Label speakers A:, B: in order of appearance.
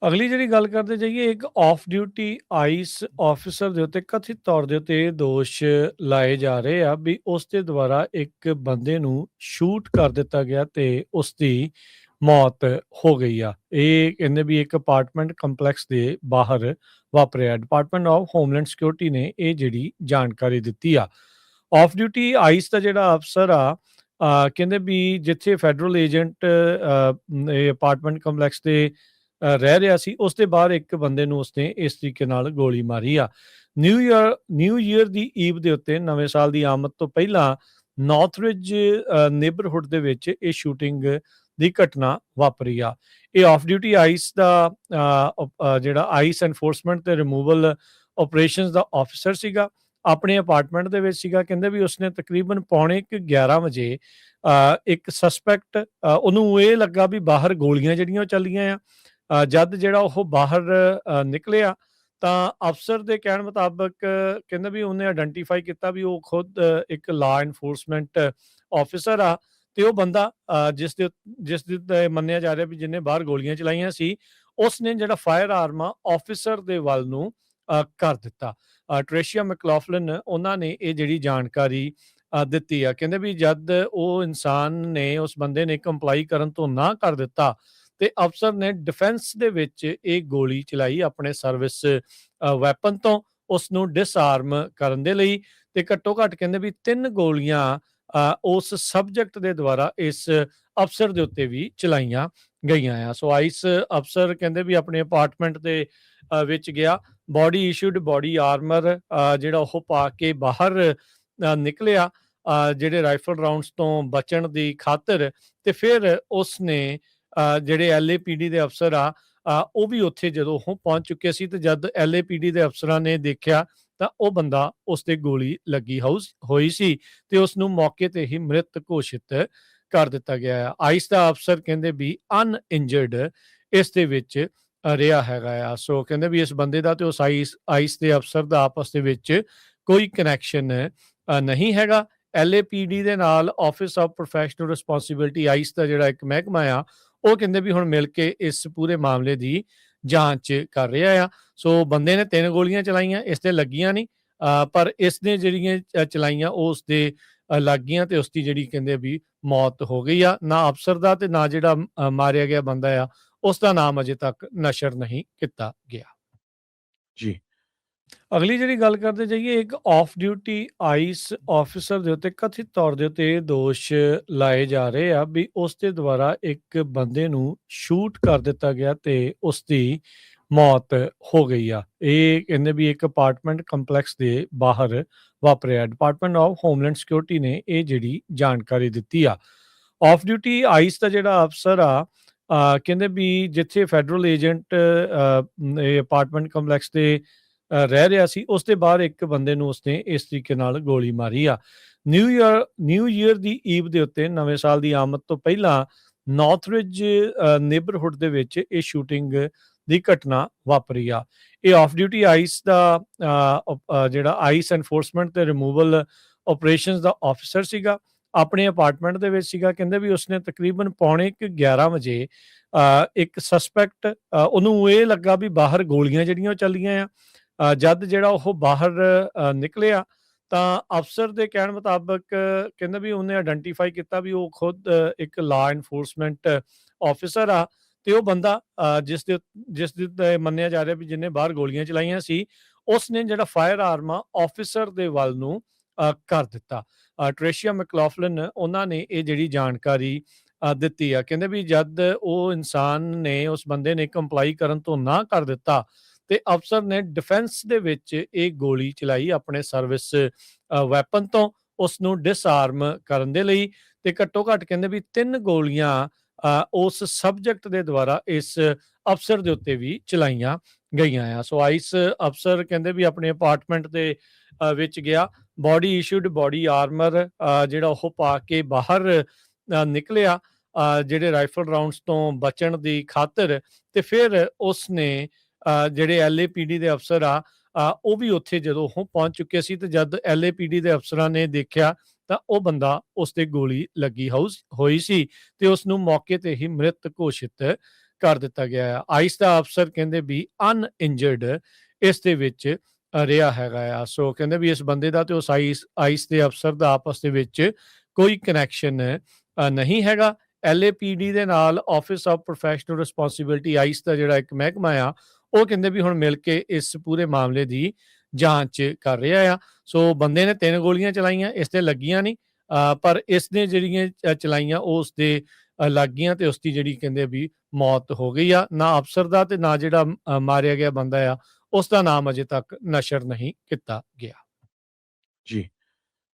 A: ਅਗਲੀ ਜਿਹੜੀ ਗੱਲ ਕਰਦੇ ਜਾਈਏ ਇੱਕ ਆਫ ਡਿਊਟੀ ਆਈਸ ਆਫੀਸਰ ਦੇ ਉੱਤੇ ਕਥਿਤ ਤੌਰ ਦੇ ਉੱਤੇ ਇਹ ਦੋਸ਼ ਲਾਏ ਜਾ ਰਹੇ ਆ ਵੀ ਉਸ ਦੇ ਦੁਆਰਾ ਇੱਕ ਬੰਦੇ ਨੂੰ ਸ਼ੂਟ ਕਰ ਦਿੱਤਾ ਗਿਆ ਤੇ ਉਸ ਦੀ ਮੌਤ ਹੋ ਗਈ ਆ। ਇਹ ਕਹਿੰਦੇ ਵੀ ਇੱਕ ਅਪਾਰਟਮੈਂਟ ਕੰਪਲੈਕਸ ਦੇ ਬਾਹਰ ਵਾਪਰਿਆ। ਡਿਪਾਰਟਮੈਂਟ ਆਫ ਹੋਮਲੈਂਡ ਸਿਕਿਉਰਿਟੀ ਨੇ ਇਹ ਜਿਹੜੀ ਜਾਣਕਾਰੀ ਦਿੱਤੀ ਆ। ਆਫ ਡਿਊਟੀ ਆਈਸ ਦਾ ਜਿਹੜਾ ਅਫਸਰ ਆ ਕਹਿੰਦੇ ਵੀ ਜਿੱਥੇ ਫੈਡਰਲ ਏਜੰਟ ਇਹ ਅਪਾਰਟਮੈਂਟ ਕੰਪਲੈਕਸ ਦੇ ਰਹਿ ਰਿਹਾ ਸੀ ਉਸ ਦੇ ਬਾਹਰ ਇੱਕ ਬੰਦੇ ਨੂੰ ਉਸਨੇ ਇਸ ਤਰੀਕੇ ਨਾਲ ਗੋਲੀ ਮਾਰੀ ਆ। ਨਿਊ ਈਅਰ ਦੀ ਈਵ ਦੇ ਉੱਤੇ ਨਵੇਂ ਸਾਲ ਦੀ ਆਮਦ ਤੋਂ ਪਹਿਲਾਂ ਨਾਰਥਰਿਜ ਨੇਬਰਹੁੱਡ ਦੇ ਵਿੱਚ ਇਹ ਸ਼ੂਟਿੰਗ ਦੀ ਘਟਨਾ ਵਾਪਰੀ ਆ। ਇਹ ਆਫ ਡਿਊਟੀ ਆਈਸ ਦਾ ਜਿਹੜਾ ਆਈਸ ਐਨਫੋਰਸਮੈਂਟ ਤੇ ਰਿਮੂਵਲ ਆਪਰੇਸ਼ਨਸ ਦਾ ਆਫੀਸਰ ਸੀਗਾ। ਆਪਣੇ ਅਪਾਰਟਮੈਂਟ ਦੇ ਵਿੱਚ ਸੀਗਾ। ਕਹਿੰਦੇ ਵੀ ਉਸਨੇ ਤਕਰੀਬਨ ਪੌਣੇ 11 ਵਜੇ ਇੱਕ ਸਸਪੈਕਟ ਉਹਨੂੰ ਇਹ ਲੱਗਾ ਵੀ ਬਾਹਰ ਗੋਲੀਆਂ ਜਿਹੜੀਆਂ ਉਹ ਚੱਲੀਆਂ ਆ। ਜਦ ਜਿਹੜਾ ਉਹ ਬਾਹਰ ਨਿਕਲਿਆ ਤਾਂ ਅਫਸਰ ਦੇ ਕਹਿਣ ਮੁਤਾਬਕ ਕਹਿੰਦਾ ਵੀ ਉਹਨੇ ਆਇਡੈਂਟੀਫਾਈ ਕੀਤਾ ਵੀ ਉਹ ਖੁਦ ਇੱਕ ਲਾ ਐਨਫੋਰਸਮੈਂਟ ਆਫੀਸਰ ਆ ਤੇ ਉਹ ਬੰਦਾ ਜਿਸ ਦੇ ਮੰਨਿਆ ਜਾ ਰਿਹਾ ਵੀ ਜਿਹਨੇ ਬਾਹਰ ਗੋਲੀਆਂ ਚਲਾਈਆਂ ਸੀ ਉਸਨੇ ਜਿਹੜਾ ਫਾਇਰ ਆਰਮ ਆ ਆਫੀਸਰ ਦੇ ਵੱਲ ਨੂੰ ਕਰ ਦਿੱਤਾ। ਟ੍ਰੇਸ਼ੀਆ ਮੈਕਲੌਫਲਿਨ ਉਹਨਾਂ ਨੇ ਇਹ ਜਿਹੜੀ ਜਾਣਕਾਰੀ ਦਿੱਤੀ ਆ। ਕਹਿੰਦੇ ਵੀ ਜਦ ਉਹ ਇਨਸਾਨ ਨੇ ਉਸ ਬੰਦੇ ਨੇ ਕੰਪਲਾਈ ਕਰਨ ਤੋਂ ਨਾ ਕਰ ਦਿੱਤਾ ਤੇ ਅਫਸਰ ਨੇ ਡਿਫੈਂਸ ਦੇ ਵਿੱਚ ਇਹ ਗੋਲੀ ਚਲਾਈ ਆਪਣੇ ਸਰਵਿਸ ਵੈਪਨ ਤੋਂ ਉਸ ਨੂੰ ਡਿਸਆਰਮ ਕਰਨ ਦੇ ਲਈ ਤੇ ਘੱਟੋ ਘੱਟ ਕਹਿੰਦੇ ਵੀ 3 ਗੋਲੀਆਂ ਉਸ ਸਬਜੈਕਟ ਦੇ ਦੁਆਰਾ ਇਸ ਅਫਸਰ ਦੇ ਉੱਤੇ ਵੀ ਚਲਾਈਆਂ ਗਈਆਂ ਆ। ਸੋ ਆਈਸ ਅਫਸਰ ਕਹਿੰਦੇ ਵੀ ਆਪਣੇ ਅਪਾਰਟਮੈਂਟ ਦੇ ਵਿੱਚ ਗਿਆ। ਬੋਡੀ ਇਸ਼ੂਡ ਬੋਡੀ ਆਰਮਰ ਜਿਹੜਾ ਉਹ ਪਾ ਕੇ ਬਾਹਰ ਨਿਕਲਿਆ ਜਿਹੜੇ ਰਾਈਫਲ ਰਾਉਂਡਸ ਤੋਂ ਬਚਣ ਦੀ ਖਾਤਰ ਤੇ ਫਿਰ ਉਸਨੇ ਜਿਹੜੇ LAPD ਦੇ ਅਫਸਰ ਆ ਉਹ ਵੀ ਉੱਥੇ ਜਦੋਂ ਉਹ ਪਹੁੰਚ ਚੁੱਕੇ ਸੀ ਤੇ ਜਦ LAPD ਦੇ ਅਫਸਰਾਂ ਨੇ ਦੇਖਿਆ ਤਾਂ ਉਹ ਬੰਦਾ ਉਸ ਤੇ ਗੋਲੀ ਲੱਗੀ ਹੋਈ ਸੀ ਤੇ ਉਸ ਨੂੰ ਮੌਕੇ ਤੇ ਹੀ ਮ੍ਰਿਤ ਘੋਸ਼ਿਤ ਕਰ ਦਿੱਤਾ ਗਿਆ ਆ। ਆਈਸ ਦਾ ਅਫਸਰ ਕਹਿੰਦੇ ਵੀ ਅਨਇੰਜਰਡ ਇਸ ਦੇ ਵਿੱਚ ਰਿਹਾ ਹੈਗਾ ਆ। ਸੋ ਕਹਿੰਦੇ ਵੀ ਇਸ ਬੰਦੇ ਦਾ ਤੇ ਉਸ ਆਈਸ ਦੇ ਅਫਸਰ ਦਾ ਆਪਸ ਦੇ ਵਿੱਚ ਕੋਈ ਕਨੈਕਸ਼ਨ ਨਹੀਂ ਹੈਗਾ। LAPD ਦੇ ਨਾਲ ਆਫਿਸ ਆਫ ਪ੍ਰੋਫੈਸ਼ਨਲ ਰਿਸਪੌਂਸਿਬਿਲਟੀ ਆਈਸ ਦਾ ਜਿਹੜਾ ਇੱਕ ਮਹਿਕਮਾ ਆ ਉਹ ਕਹਿੰਦੇ ਵੀ ਹੁਣ ਮਿਲ ਕੇ ਇਸ ਪੂਰੇ ਮਾਮਲੇ ਦੀ ਜਾਂਚ ਕਰ ਰਿਹਾ ਆ। ਸੋ ਬੰਦੇ ਨੇ 3 ਗੋਲੀਆਂ ਚਲਾਈਆਂ, ਇਸ ਤੇ ਲੱਗੀਆਂ ਨਹੀਂ ਪਰ ਇਸ ਨੇ ਜਿਹੜੀਆਂ ਚਲਾਈਆਂ ਉਹ ਉਸਦੇ ਲੱਗ ਗਈਆਂ ਤੇ ਉਸਦੀ ਜਿਹੜੀ ਕਹਿੰਦੇ ਵੀ ਮੌਤ ਹੋ ਗਈ ਆ। ਨਾ ਅਫਸਰ ਦਾ ਤੇ ਨਾ ਜਿਹੜਾ ਮਾਰਿਆ ਗਿਆ ਬੰਦਾ ਆ ਉਸ ਦਾ ਨਾਮ ਅਜੇ ਤੱਕ ਨਸ਼ਰ ਨਹੀਂ ਕੀਤਾ ਗਿਆ।
B: ਜੀ।
A: ਅਗਲੀ ਜਿਹੜੀ ਗੱਲ ਕਰਦੇ ਜਾਈਏ ਇੱਕ ਆਫ ਡਿਊਟੀ ਆਈਸ ਆਫੀਸਰ ਦੇ ਉੱਤੇ ਕਥਿਤ ਤੌਰ ਦੇ ਉੱਤੇ ਇਹ ਦੋਸ਼ ਲਾਏ ਜਾ ਰਹੇ ਆ ਵੀ ਉਸ ਦੇ ਦੁਆਰਾ ਇੱਕ ਬੰਦੇ ਨੂੰ ਸ਼ੂਟ ਕਰ ਦਿੱਤਾ ਗਿਆ ਤੇ ਉਸ ਦੀ ਮੌਤ ਹੋ ਗਈ ਆ। ਇਹ ਕਹਿੰਦੇ ਵੀ ਇੱਕ ਅਪਾਰਟਮੈਂਟ ਕੰਪਲੈਕਸ ਦੇ ਬਾਹਰ ਵਾਪਰਿਆ। ਡਿਪਾਰਟਮੈਂਟ ਆਫ ਹੋਮਲੈਂਡ ਸਿਕਿਉਰਿਟੀ ਨੇ ਇਹ ਜਿਹੜੀ ਜਾਣਕਾਰੀ ਦਿੱਤੀ ਆ। ਆਫ ਡਿਊਟੀ ਆਈਸ ਦਾ ਜਿਹੜਾ ਅਫਸਰ ਆ ਕਹਿੰਦੇ ਵੀ ਜਿੱਥੇ ਫੈਡਰਲ ਏਜੰਟ ਇਹ ਅਪਾਰਟਮੈਂਟ ਕੰਪਲੈਕਸ ਦੇ ਰਹਿ ਰਿਹਾ ਸੀ ਉਸ ਦੇ ਬਾਹਰ ਇੱਕ ਬੰਦੇ ਨੂੰ ਉਸਨੇ ਇਸ ਤਰੀਕੇ ਨਾਲ ਗੋਲੀ ਮਾਰੀ ਆ। ਨਿਊ ਈਅਰ ਦੀ ਈਵ ਦੇ ਉੱਤੇ ਨਵੇਂ ਸਾਲ ਦੀ ਆਮਦ ਤੋਂ ਪਹਿਲਾਂ ਨਾਰਥਰਿਜ ਨੇਬਰਹੁੱਡ ਦੇ ਵਿੱਚ ਇਹ ਸ਼ੂਟਿੰਗ ਦੀ ਘਟਨਾ ਵਾਪਰੀ ਆ। ਇਹ ਆਫ ਡਿਊਟੀ ਆਈਸ ਦਾ ਜਿਹੜਾ ਆਈਸ ਐਨਫੋਰਸਮੈਂਟ ਤੇ ਰਿਮੂਵਲ ਆਪਰੇਸ਼ਨਸ ਦਾ ਆਫੀਸਰ ਸੀਗਾ। ਆਪਣੇ ਅਪਾਰਟਮੈਂਟ ਦੇ ਵਿੱਚ ਸੀਗਾ। ਕਹਿੰਦੇ ਵੀ ਉਸਨੇ ਤਕਰੀਬਨ ਪੌਣੇ 11 ਵਜੇ ਇੱਕ ਸਸਪੈਕਟ ਉਹਨੂੰ ਇਹ ਲੱਗਾ ਵੀ ਬਾਹਰ ਗੋਲੀਆਂ ਜਿਹੜੀਆਂ ਉਹ ਚੱਲੀਆਂ ਆ। ਜਦ ਜਿਹੜਾ ਉਹ ਬਾਹਰ ਨਿਕਲਿਆ ਤਾਂ ਅਫਸਰ ਦੇ ਕਹਿਣ ਮੁਤਾਬਕ ਕਹਿੰਦਾ ਵੀ ਉਹਨੇ ਆਇਡੈਂਟੀਫਾਈ ਕੀਤਾ ਵੀ ਉਹ ਖੁਦ ਇੱਕ ਲਾ ਐਨਫੋਰਸਮੈਂਟ ਆਫੀਸਰ ਆ ਤੇ ਉਹ ਬੰਦਾ ਜਿਸ ਦੇ ਮੰਨਿਆ ਜਾ ਰਿਹਾ ਵੀ ਜਿਹਨੇ ਬਾਹਰ ਗੋਲੀਆਂ ਚਲਾਈਆਂ ਸੀ ਉਸਨੇ ਜਿਹੜਾ ਫਾਇਰ ਆਰਮ ਆ ਆਫੀਸਰ ਦੇ ਵੱਲ ਨੂੰ ਕਰ ਦਿੱਤਾ। ਟ੍ਰੇਸ਼ੀਆ ਮੈਕਲੌਫਲਿਨ ਉਹਨਾਂ ਨੇ ਇਹ ਜਿਹੜੀ ਜਾਣਕਾਰੀ ਦਿੱਤੀ ਆ। ਕਹਿੰਦੇ ਵੀ ਜਦ ਉਹ ਇਨਸਾਨ ਨੇ ਉਸ ਬੰਦੇ ਨੇ ਕੰਪਲਾਈ ਕਰਨ ਤੋਂ ਨਾ ਕਰ ਦਿੱਤਾ ਤੇ ਅਫਸਰ ਨੇ ਡਿਫੈਂਸ ਦੇ ਵਿੱਚ ਇਹ ਗੋਲੀ ਚਲਾਈ ਆਪਣੇ ਸਰਵਿਸ ਵੈਪਨ ਤੋਂ ਉਸ ਨੂੰ ਡਿਸਆਰਮ ਕਰਨ ਦੇ ਲਈ ਤੇ ਘੱਟੋ ਘੱਟ ਕਹਿੰਦੇ ਵੀ 3 ਗੋਲੀਆਂ ਉਸ ਸਬਜੈਕਟ ਦੇ ਦੁਆਰਾ ਇਸ ਅਫਸਰ ਦੇ ਉੱਤੇ ਵੀ ਚਲਾਈਆਂ ਗਈਆਂ ਆ। ਸੋ ਆਈਸ ਅਫਸਰ ਕਹਿੰਦੇ ਵੀ ਆਪਣੇ ਅਪਾਰਟਮੈਂਟ ਦੇ ਵਿੱਚ ਗਿਆ। ਬੋਡੀ ਇਸ਼ੂਡ ਬੋਡੀ ਆਰਮਰ ਜਿਹੜਾ ਉਹ ਪਾ ਕੇ ਬਾਹਰ ਨਿਕਲਿਆ ਜਿਹੜੇ ਰਾਈਫਲ ਰਾਉਂਡਸ ਤੋਂ ਬਚਣ ਦੀ ਖਾਤਰ ਤੇ ਫਿਰ ਉਸਨੇ ਜਿਹੜੇ LAPD ਦੇ ਅਫਸਰ ਆ ਉਹ ਵੀ ਉੱਥੇ ਜਦੋਂ ਉਹ ਪਹੁੰਚ ਚੁੱਕੇ ਸੀ ਤੇ ਜਦ LAPD ਦੇ ਅਫਸਰਾਂ ਨੇ ਦੇਖਿਆ ਤਾਂ ਉਹ ਬੰਦਾ ਉਸ ਤੇ ਗੋਲੀ ਲੱਗੀ ਹੋਈ ਸੀ ਤੇ ਉਸ ਨੂੰ ਮੌਕੇ ਤੇ ਹੀ ਮ੍ਰਿਤ ਘੋਸ਼ਿਤ ਕਰ ਦਿੱਤਾ ਗਿਆ ਆ। ਆਈਸ ਦਾ ਅਫਸਰ ਕਹਿੰਦੇ ਵੀ ਅਨਇੰਜਰਡ ਇਸ ਦੇ ਵਿੱਚ ਰਿਹਾ ਹੈਗਾ ਆ। ਸੋ ਕਹਿੰਦੇ ਵੀ ਇਸ ਬੰਦੇ ਦਾ ਤੇ ਉਸ ਆਈਸ ਦੇ ਅਫਸਰ ਦਾ ਆਪਸ ਦੇ ਵਿੱਚ ਕੋਈ ਕਨੈਕਸ਼ਨ ਨਹੀਂ ਹੈਗਾ। LAPD ਦੇ ਨਾਲ ਆਫਿਸ ਆਫ ਪ੍ਰੋਫੈਸ਼ਨਲ ਰਿਸਪੌਂਸਿਬਿਲਟੀ ਆਈਸ ਦਾ ਜਿਹੜਾ ਇੱਕ ਮਹਿਕਮਾ ਆ, ਉਹ ਕਹਿੰਦੇ ਵੀ ਹੁਣ ਮਿਲ ਕੇ ਇਸ ਪੂਰੇ ਮਾਮਲੇ ਦੀ ਜਾਂਚ ਕਰ ਰਿਹਾ ਆ। ਸੋ ਬੰਦੇ ਨੇ 3 ਗੋਲੀਆਂ ਚਲਾਈਆਂ, ਇਸ ਤੇ ਲੱਗੀਆਂ ਨਹੀਂ, ਪਰ ਇਸ ਨੇ ਜਿਹੜੀਆਂ ਚਲਾਈਆਂ ਉਹ ਉਸਦੇ ਲੱਗ ਗਈਆਂ ਤੇ ਉਸਦੀ ਜਿਹੜੀ ਕਹਿੰਦੇ ਵੀ ਮੌਤ ਹੋ ਗਈ ਆ। ਨਾ ਅਫਸਰ ਦਾ ਤੇ ਨਾ ਜਿਹੜਾ ਮਾਰਿਆ ਗਿਆ ਬੰਦਾ ਆ, ਉਸ ਦਾ ਨਾਮ ਅਜੇ ਤੱਕ ਨਸ਼ਰ ਨਹੀਂ ਕੀਤਾ ਗਿਆ।
B: ਜੀ।